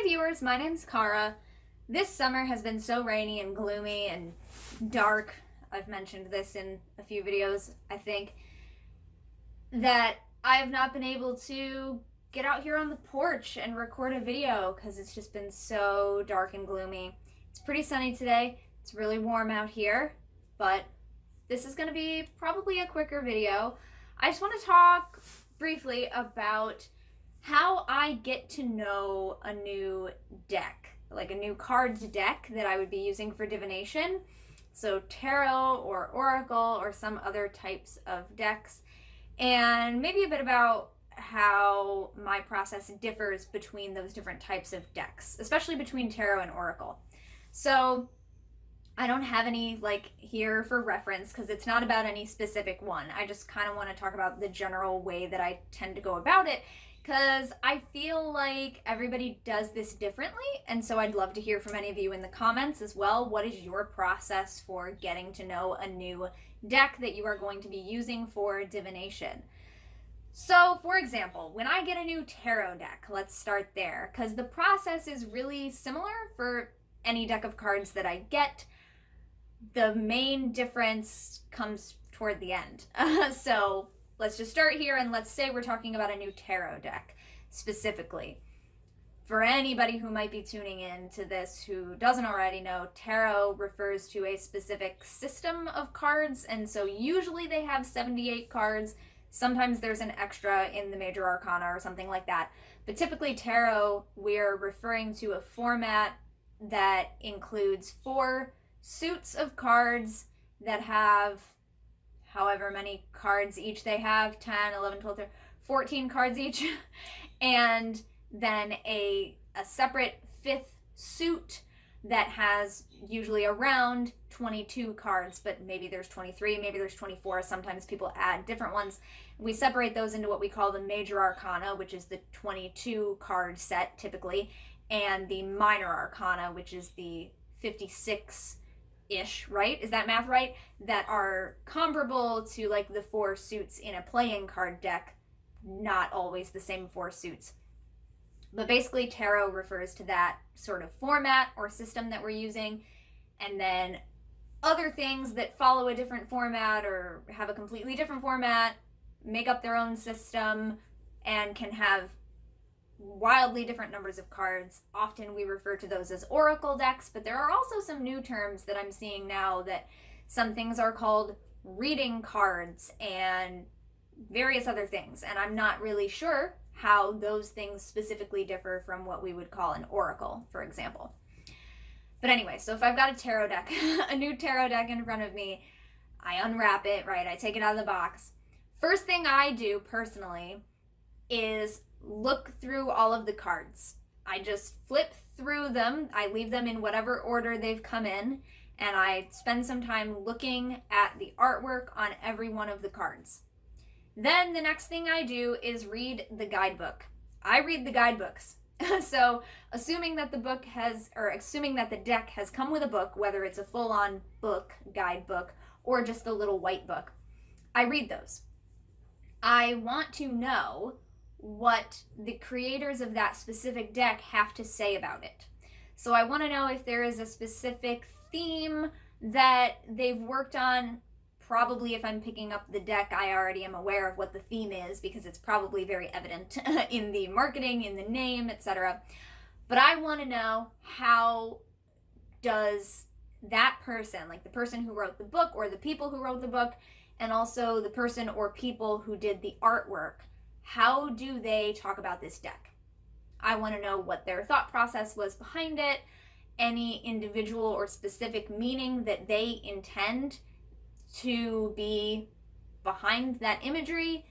viewers, my name's Cara. This summer has been so rainy and gloomy and dark, I've mentioned this in a few videos, I think, that I have not been able to get out here on the porch and record a video because it's just been so dark and gloomy. It's pretty sunny today, it's really warm out here, but this is going to be probably a quicker video. I just want to talk briefly about how I get to know a new deck, like a new cards deck that I would be using for divination. So tarot or oracle or some other types of decks, and maybe a bit about how my process differs between those different types of decks, especially between tarot and oracle. So I don't have any here for reference because it's not about any specific one. I just kind of want to talk about the general way that I tend to go about it, because I feel like everybody does this differently, and so I'd love to hear from any of you in the comments as well. What is your process for getting to know a new deck that you are going to be using for divination? So, for example, when I get a new tarot deck, let's start there, because the process is really similar for any deck of cards that I get. The main difference comes toward the end. So let's just start here, and let's say we're talking about a new tarot deck specifically. For anybody who might be tuning in to this who doesn't already know, tarot refers to a specific system of cards, and so usually they have 78 cards. Sometimes there's an extra in the major arcana or something like that. But typically tarot, we're referring to a format that includes 4 suits of cards that have however many cards each they have, 10, 11, 12, 13, 14 cards each, and then a separate 5th suit that has usually around 22 cards, but maybe there's 23, maybe there's 24. Sometimes people add different ones. We separate those into what we call the major arcana, which is the 22 card set typically, and the minor arcana, which is the 56-ish, right? Is that math right? That are comparable to the 4 suits in a playing card deck, not always the same 4 suits. But basically tarot refers to that sort of format or system that we're using, and then other things that follow a different format or have a completely different format make up their own system and can have wildly different numbers of cards. Often we refer to those as oracle decks, but there are also some new terms that I'm seeing now that some things are called reading cards and various other things, and I'm not really sure how those things specifically differ from what we would call an oracle, for example. But anyway, so if I've got a tarot deck, a new tarot deck in front of me, I unwrap it, right? I take it out of the box. First thing I do personally is look through all of the cards. I just flip through them. I leave them in whatever order they've come in, and I spend some time looking at the artwork on every one of the cards. Then the next thing I do is read the guidebook. I read the guidebooks. So assuming that the deck has come with a book, whether it's a full-on book, guidebook, or just a little white book, I read those. I want to know what the creators of that specific deck have to say about it. So I want to know if there is a specific theme that they've worked on. Probably if I'm picking up the deck, I already am aware of what the theme is because it's probably very evident in the marketing, in the name, etc. But I want to know, how does that person, the person who wrote the book or the people who wrote the book, and also the person or people who did the artwork, how do they talk about this deck? I want to know what their thought process was behind it, any individual or specific meaning that they intend to be behind that imagery.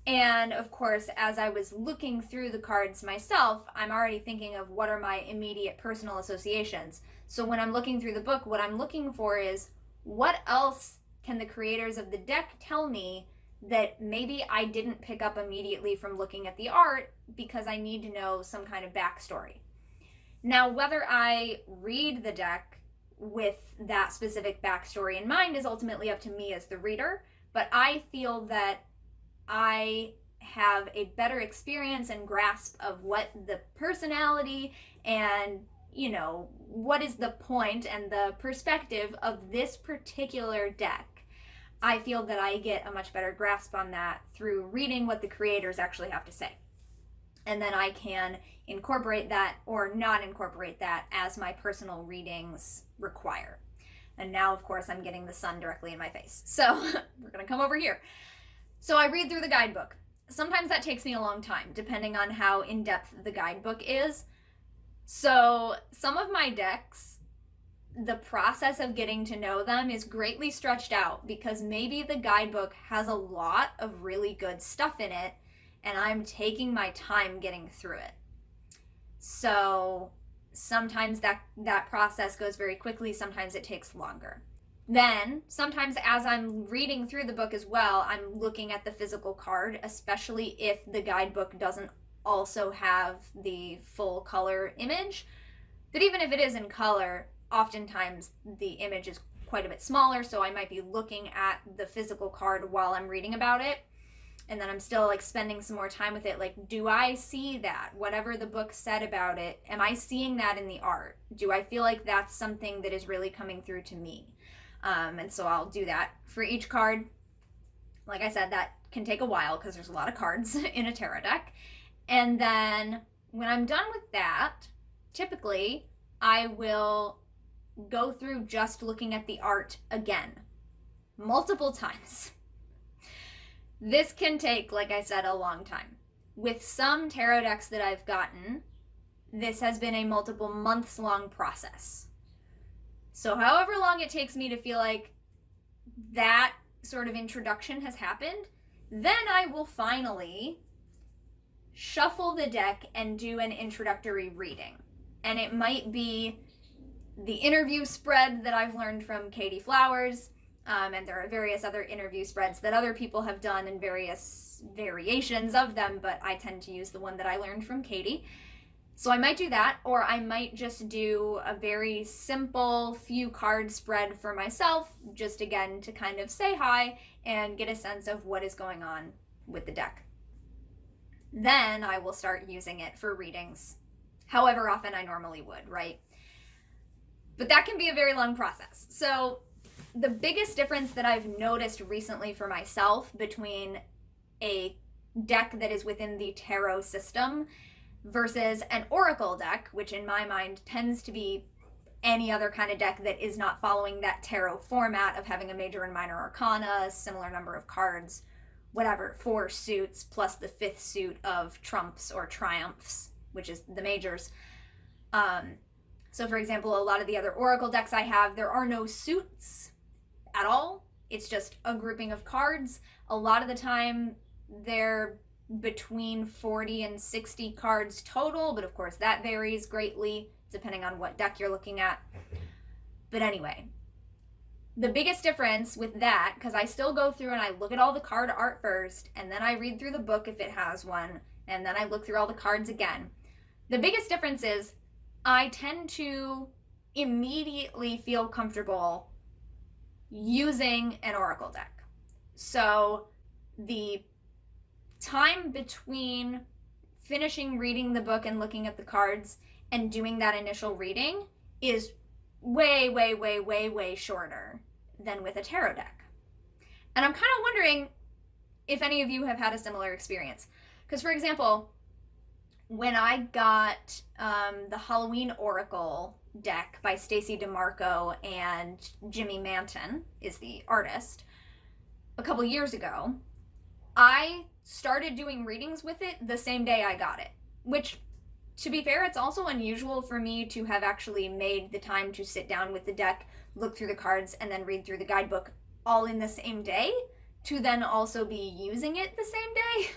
And of course, as I was looking through the cards myself, I'm already thinking of what are my immediate personal associations. So when I'm looking through the book, what I'm looking for is, what else can the creators of the deck tell me that maybe I didn't pick up immediately from looking at the art, because I need to know some kind of backstory. Now, whether I read the deck with that specific backstory in mind is ultimately up to me as the reader, but I feel that I have a better experience and grasp of what the personality and, you know, what is the point and the perspective of this particular deck, I feel that I get a much better grasp on that through reading what the creators actually have to say. And then I can incorporate that or not incorporate that as my personal readings require. And now, of course, I'm getting the sun directly in my face. So we're going to come over here. So I read through the guidebook. Sometimes that takes me a long time, depending on how in-depth the guidebook is. So some of my decks, the process of getting to know them is greatly stretched out because maybe the guidebook has a lot of really good stuff in it and I'm taking my time getting through it. So sometimes that process goes very quickly, sometimes it takes longer. Then, sometimes as I'm reading through the book as well, I'm looking at the physical card, especially if the guidebook doesn't also have the full color image. But even if it is in color, oftentimes the image is quite a bit smaller, so I might be looking at the physical card while I'm reading about it. And then I'm still like spending some more time with it. Like, do I see that? Whatever the book said about it, am I seeing that in the art? Do I feel like that's something that is really coming through to me? And so I'll do that for each card. Like I said, that can take a while because there's a lot of cards in a tarot deck. And then when I'm done with that, typically I will go through just looking at the art again, multiple times. This can take, like I said, a long time. With some tarot decks that I've gotten, this has been a multiple months long process. So however long it takes me to feel like that sort of introduction has happened, then I will finally shuffle the deck and do an introductory reading. And it might be the interview spread that I've learned from Katie Flowers, and there are various other interview spreads that other people have done and various variations of them, but I tend to use the one that I learned from Katie. So I might do that, or I might just do a very simple few card spread for myself, just again to kind of say hi and get a sense of what is going on with the deck. Then I will start using it for readings, however often I normally would, right? But that can be a very long process. So the biggest difference that I've noticed recently for myself between a deck that is within the tarot system versus an oracle deck, which in my mind tends to be any other kind of deck that is not following that tarot format of having a major and minor arcana, a similar number of cards, whatever, 4 suits plus the 5th suit of trumps or triumphs, which is the majors. So for example, a lot of the other oracle decks I have, there are no suits at all. It's just a grouping of cards. A lot of the time they're between 40 and 60 cards total, but of course that varies greatly depending on what deck you're looking at. But anyway, the biggest difference with that, because I still go through and I look at all the card art first, and then I read through the book if it has one, and then I look through all the cards again. The biggest difference is I tend to immediately feel comfortable using an oracle deck. So the time between finishing reading the book and looking at the cards and doing that initial reading is way, way, way, way, way shorter than with a tarot deck. And I'm kind of wondering if any of you have had a similar experience. Because, for example, when I got the Halloween Oracle deck by Stacey DeMarco and Jimmy Manton is the artist, a couple years ago, I started doing readings with it the same day I got it, which, to be fair, it's also unusual for me to have actually made the time to sit down with the deck, look through the cards, and then read through the guidebook all in the same day, to then also be using it the same day.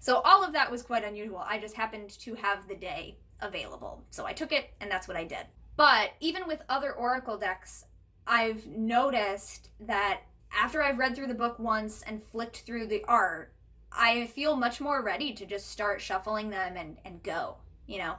So all of that was quite unusual. I just happened to have the day available. So I took it, and that's what I did. But even with other oracle decks, I've noticed that after I've read through the book once and flicked through the art, I feel much more ready to just start shuffling them and go, you know?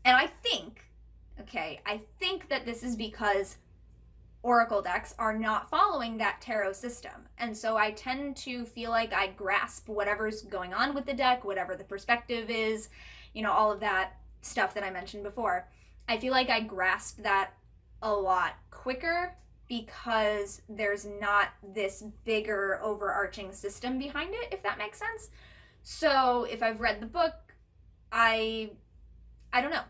And I think that this is because Oracle decks are not following that tarot system. And so I tend to feel like I grasp whatever's going on with the deck, whatever the perspective is, all of that stuff that I mentioned before. I feel like I grasp that a lot quicker because there's not this bigger overarching system behind it, if that makes sense. So if I've read the book, I don't know.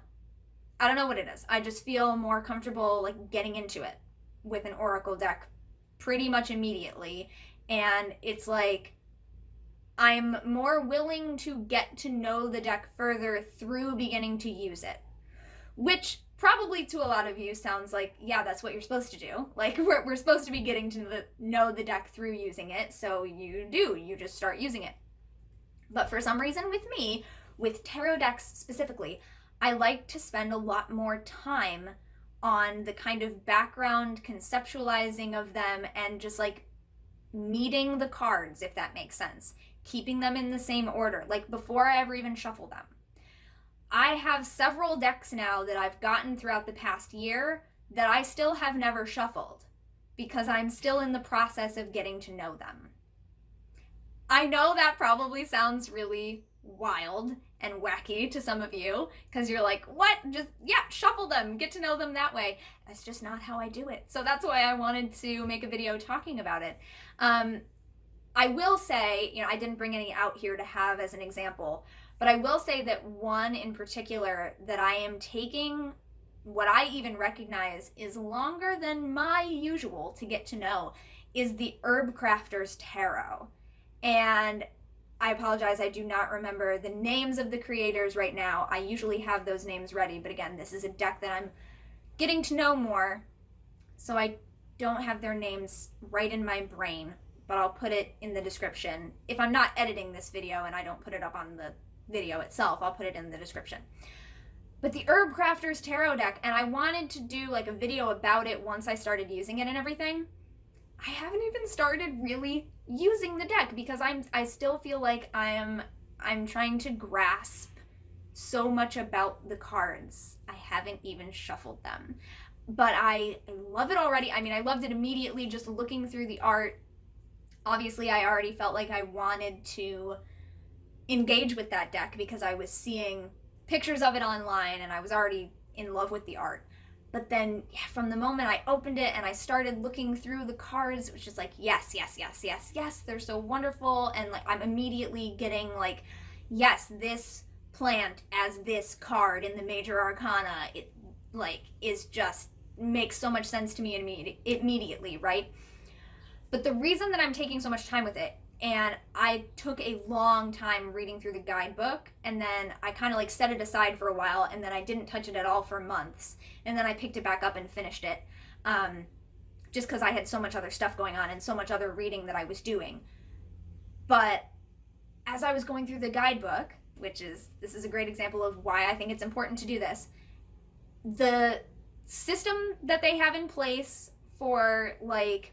I don't know what it is. I just feel more comfortable like getting into it with an Oracle deck pretty much immediately. And it's like I'm more willing to get to know the deck further through beginning to use it. Which probably to a lot of you sounds like, yeah, that's what you're supposed to do. Like we're supposed to be getting to know the deck through using it. So you just start using it. But for some reason with me, with tarot decks specifically, I like to spend a lot more time on the kind of background conceptualizing of them and just like meeting the cards, if that makes sense. Keeping them in the same order, like before I ever even shuffle them. I have several decks now that I've gotten throughout the past year that I still have never shuffled because I'm still in the process of getting to know them. I know that probably sounds really wild and wacky to some of you because you're like, what? Just, yeah, shuffle them, get to know them that way. That's just not how I do it. So that's why I wanted to make a video talking about it. I will say, I didn't bring any out here to have as an example, but I will say that one in particular that I am taking what I even recognize is longer than my usual to get to know is the Herbcrafter's Tarot. And I apologize, I do not remember the names of the creators right now. I usually have those names ready, but again, this is a deck that I'm getting to know more, so I don't have their names right in my brain, but I'll put it in the description. If I'm not editing this video and I don't put it up on the video itself, I'll put it in the description. But the Herbcrafter's Tarot deck, and I wanted to do like a video about it once I started using it and everything. I haven't even started really using the deck because I still feel like I'm trying to grasp so much about the cards. I haven't even shuffled them. But I love it already. I mean, I loved it immediately just looking through the art. Obviously, I already felt like I wanted to engage with that deck because I was seeing pictures of it online and I was already in love with the art. But then from the moment I opened it and I started looking through the cards, it was just like, yes, yes, yes, yes, yes, they're so wonderful. And like I'm immediately getting like, yes, this plant as this card in the major arcana, it like is just makes so much sense to me immediately, right? But the reason that I'm taking so much time with it, and I took a long time reading through the guidebook, and then I kind of like set it aside for a while, and then I didn't touch it at all for months, and then I picked it back up and finished it, just because I had so much other stuff going on and so much other reading that I was doing. But as I was going through the guidebook, this is a great example of why I think it's important to do this, the system that they have in place for like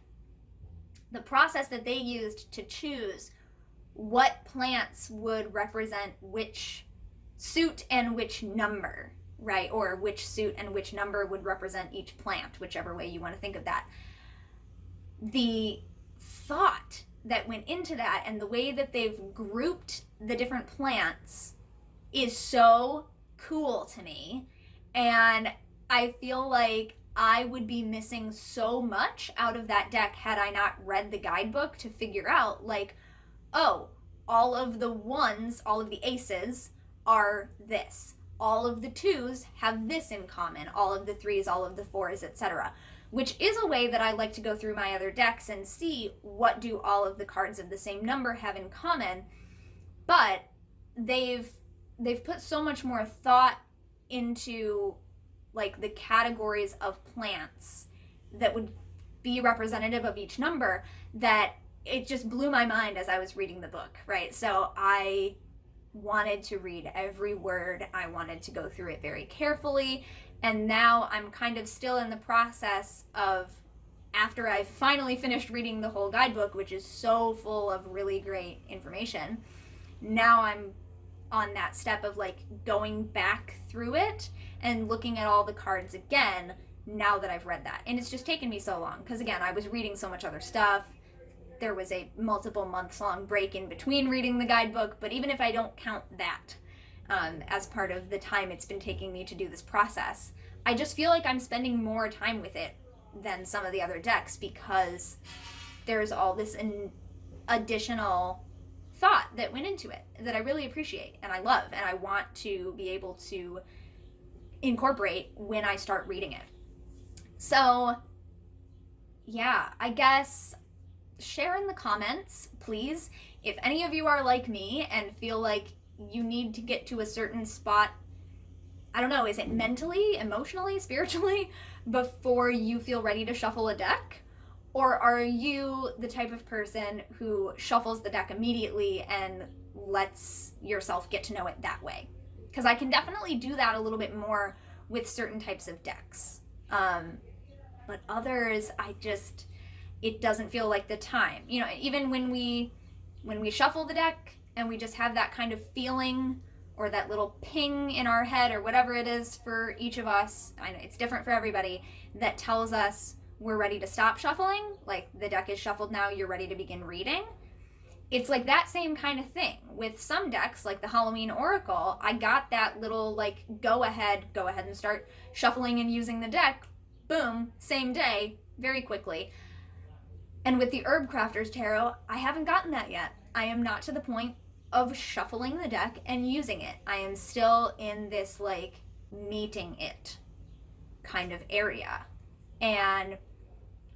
the process that they used to choose what plants would represent which suit and which number, right? Or which suit and which number would represent each plant, whichever way you want to think of that. The thought that went into that and the way that they've grouped the different plants is so cool to me. And I feel like I would be missing so much out of that deck had I not read the guidebook to figure out like, oh, all of the ones, all of the aces are this. All of the twos have this in common. All of the threes, all of the fours, etc. Which is a way that I like to go through my other decks and see what do all of the cards of the same number have in common. But they've put so much more thought into like the categories of plants that would be representative of each number that it just blew my mind as I was reading the book, right? So I wanted to read every word. I wanted to go through it very carefully. And now I'm kind of still in the process of, after I've finally finished reading the whole guidebook, which is so full of really great information, now I'm on that step of like going back through it and looking at all the cards again now that I've read that. And it's just taken me so long because, again, I was reading so much other stuff. There was a multiple months long break in between reading the guidebook, but even if I don't count that as part of the time it's been taking me to do this process, I just feel like I'm spending more time with it than some of the other decks because there's all this additional thought that went into it that I really appreciate and I love and I want to be able to incorporate when I start reading it. So yeah, I guess share in the comments, please, if any of you are like me and feel like you need to get to a certain spot, I don't know, is it mentally, emotionally, spiritually, before you feel ready to shuffle a deck? Or are you the type of person who shuffles the deck immediately and lets yourself get to know it that way? Because I can definitely do that a little bit more with certain types of decks. But others, it doesn't feel like the time. You know, even when we shuffle the deck and we just have that kind of feeling or that little ping in our head or whatever it is for each of us, I know it's different for everybody, that tells us we're ready to stop shuffling, like the deck is shuffled now, you're ready to begin reading. It's like that same kind of thing. With some decks, like the Halloween Oracle, I got that little like go ahead and start shuffling and using the deck, boom, same day, very quickly. And with the Herbcrafter's Tarot, I haven't gotten that yet. I am not to the point of shuffling the deck and using it. I am still in this like meeting it kind of area. And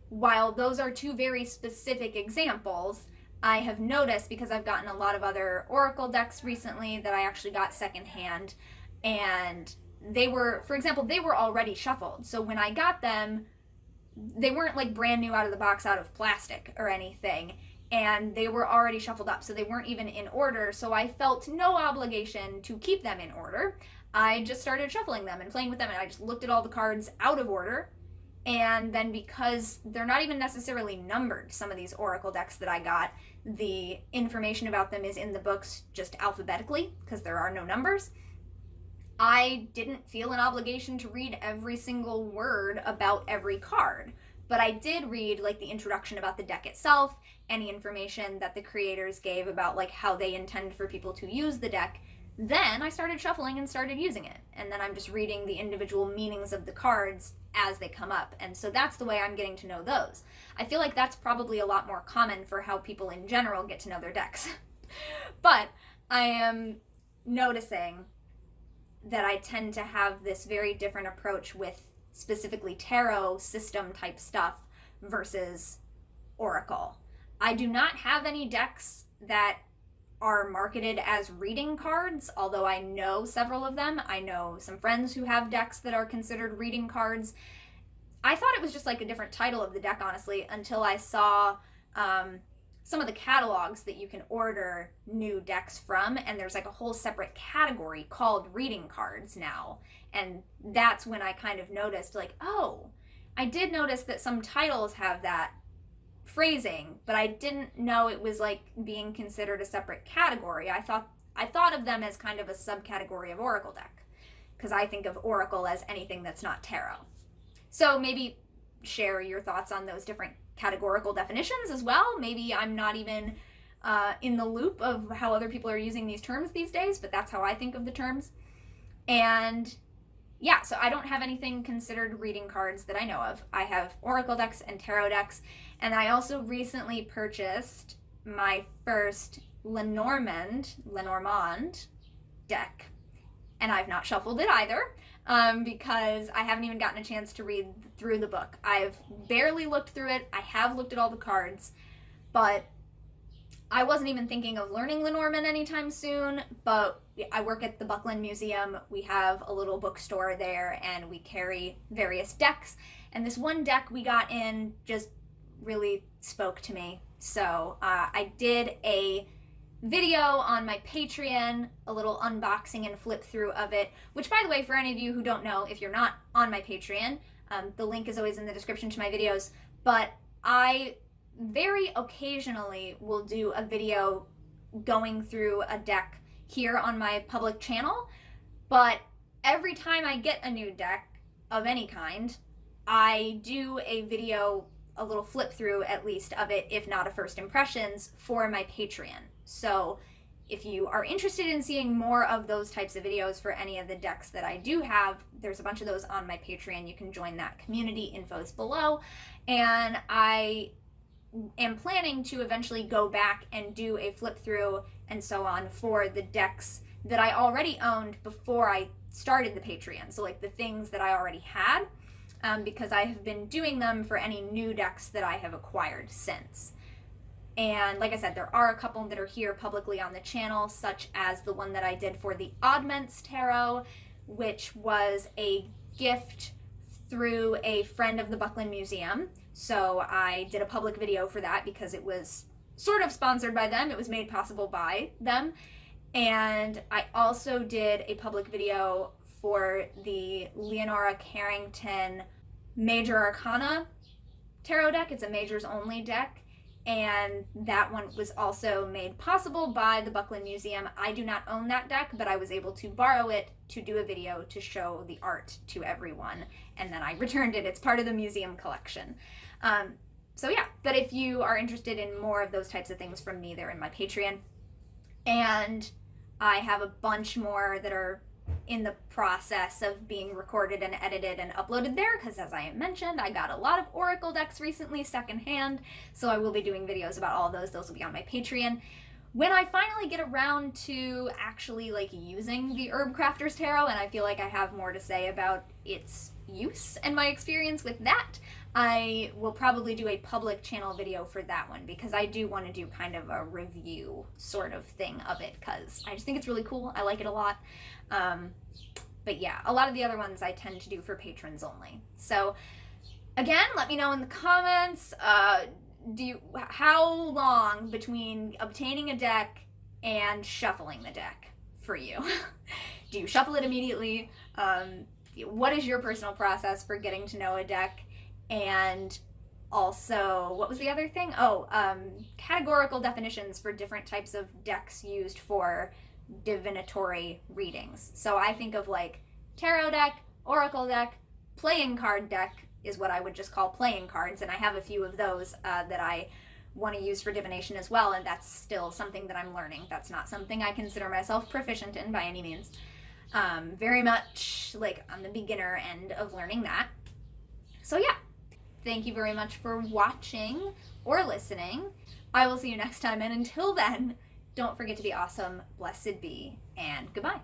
while those are two very specific examples, I have noticed, because I've gotten a lot of other Oracle decks recently that I actually got secondhand, and they were, for example, they were already shuffled. So when I got them, they weren't like brand new out of the box out of plastic or anything, and they were already shuffled up, so they weren't even in order. So I felt no obligation to keep them in order. I just started shuffling them and playing with them, and I just looked at all the cards out of order. And then because they're not even necessarily numbered, some of these Oracle decks that I got, the information about them is in the books just alphabetically because there are no numbers. I didn't feel an obligation to read every single word about every card, but I did read like the introduction about the deck itself, any information that the creators gave about like how they intend for people to use the deck. Then I started shuffling and started using it, and then I'm just reading the individual meanings of the cards as they come up, and so that's the way I'm getting to know those. I feel like that's probably a lot more common for how people in general get to know their decks. But I am noticing that I tend to have this very different approach with specifically tarot system type stuff versus Oracle. I do not have any decks that are marketed as reading cards, although I know several of them. I know some friends who have decks that are considered reading cards. I thought it was just like a different title of the deck, honestly, until I saw some of the catalogs that you can order new decks from, and there's like a whole separate category called reading cards now. And that's when I kind of noticed like, oh, I did notice that some titles have that phrasing, but I didn't know it was like being considered a separate category. I thought of them as kind of a subcategory of Oracle deck, because I think of Oracle as anything that's not tarot. So maybe share your thoughts on those different categorical definitions as well. Maybe I'm not even in the loop of how other people are using these terms these days, but that's how I think of the terms. And yeah, so I don't have anything considered reading cards that I know of. I have Oracle decks and tarot decks, and I also recently purchased my first Lenormand deck, and I've not shuffled it either, because I haven't even gotten a chance to read through the book. I've barely looked through it. I have looked at all the cards, but I wasn't even thinking of learning Lenormand anytime soon, but I work at the Buckland Museum. We have a little bookstore there, and we carry various decks, and this one deck we got in just really spoke to me. So I did a video on my Patreon, a little unboxing and flip through of it, which, by the way, for any of you who don't know, if you're not on my Patreon, the link is always in the description to my videos, but I very occasionally will do a video going through a deck here on my public channel, but every time I get a new deck of any kind, I do a video, a little flip through at least of it, if not a first impressions, for my Patreon. So if you are interested in seeing more of those types of videos for any of the decks that I do have, there's a bunch of those on my Patreon. You can join that community. Info's below. And I am planning to eventually go back and do a flip through and so on for the decks that I already owned before I started the Patreon. So like the things that I already had, because I have been doing them for any new decks that I have acquired since. And like I said, there are a couple that are here publicly on the channel, such as the one that I did for the Oddments Tarot, which was a gift through a friend of the Buckland Museum. So I did a public video for that because it was sort of sponsored by them. It was made possible by them. And I also did a public video for the Leonora Carrington Major Arcana Tarot deck. It's a majors only deck. And that one was also made possible by the Buckland Museum. I do not own that deck, but I was able to borrow it to do a video to show the art to everyone. And then I returned it. It's part of the museum collection. So yeah, but if you are interested in more of those types of things from me, they're in my Patreon. And I have a bunch more that are in the process of being recorded and edited and uploaded there, because as I mentioned, I got a lot of Oracle decks recently secondhand, so I will be doing videos about all of those. Those will be on my Patreon. When I finally get around to actually like using the Herbcrafter's Tarot, and I feel like I have more to say about its use and my experience with that, I will probably do a public channel video for that one, because I do want to do kind of a review sort of thing of it, because I just think it's really cool. I like it a lot. But yeah, a lot of the other ones I tend to do for patrons only. So again, let me know in the comments, how long between obtaining a deck and shuffling the deck for you? Do you shuffle it immediately? What is your personal process for getting to know a deck? And also, what was the other thing? Categorical definitions for different types of decks used for divinatory readings. So I think of like tarot deck, oracle deck, playing card deck is what I would just call playing cards, and I have a few of those that I want to use for divination as well, and that's still something that I'm learning. That's not something I consider myself proficient in by any means. Very much like on the beginner end of learning that. So yeah, thank you very much for watching or listening. I will see you next time, and until then, don't forget to be awesome, blessed be, and goodbye.